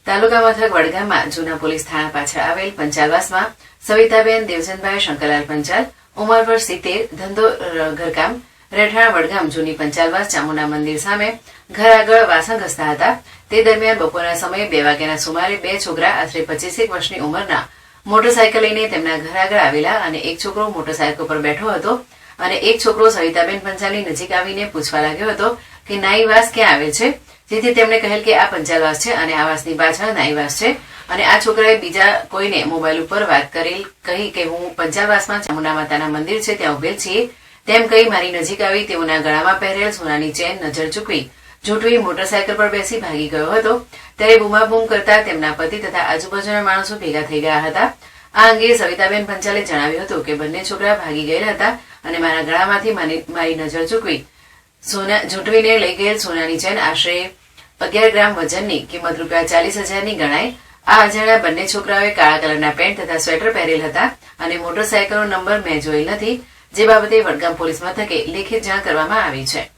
તાલુકા મથક વડગામમાં જૂના પોલીસ થાણા પાછળ આવેલ પંચાલવાસમાં સવિતાબેન દેવચંદભાઈ શંકરલાલ પંચાલ, ઉંમર વર્ષ 70, ધંધો ઘરકામ, રહેઠાણ વડગામ જૂની પંચાલવાસ ચામુંડા મંદિર સામે ઘર આગળ વાસણ ઘસતા હતા. તે દરમિયાન બપોરના સમયે 2 વાગ્યાના સુમારે 2 છોકરા આશરે 25 વર્ષની ઉંમરના મોટરસાયકલ લઈને તેમના ઘર આગળ આવેલા અને એક છોકરો મોટરસાયકલ પર બેઠો હતો અને એક છોકરો સવિતાબેન પંચાલની નજીક આવીને પૂછવા લાગ્યો હતો કે નાઈવાસ ક્યાં આવે છે, જેથી તેમણે કહેલ કે આ પંચાલવાસ છે અને આવાસની પાછળ નાઈવાસ છે. અને આ છોકરાએ બીજા કોઈને મોબાઈલ ઉપર વાત કરેલ કહી કે હું પંચાલવાસમાં ચામુંડા માતાના મંદિર છે ત્યાં ઉભેલ છીએ તેમ કહી મારી નજીક આવી તેઓના ગળામાં પહેરેલ સોનાની ચેન નજર ચૂકવી ઝૂંટવી મોટરસાયકલ પર બેસી ભાગી ગયો હતો. ત્યારે બૂમાબૂમ કરતા તેમના પતિ તથા આજુબાજુના માણસો ભેગા થઈ ગયા હતા. આ અંગે સવિતાબેન પંચાલે જણાવ્યું હતું કે બંને છોકરા ભાગી ગયેલા હતા અને મારા ગળામાંથી મારી નજર ચૂકવી ઝૂંટવીને લઈ ગયેલ સોનાની ચેન આશરે 11 ગ્રામ વજનની કિંમત ₹40,000ની ગણાય. આ અજાણ્યા બંને છોકરાઓએ કાળા કલરના પેન્ટ તથા સ્વેટર પહેરેલ હતા અને મોટરસાયકલનો નંબર મેં જોયેલ નથી, જે બાબતે વડગામ પોલીસ મથકે લેખિત જાણ કરવામાં આવી છે.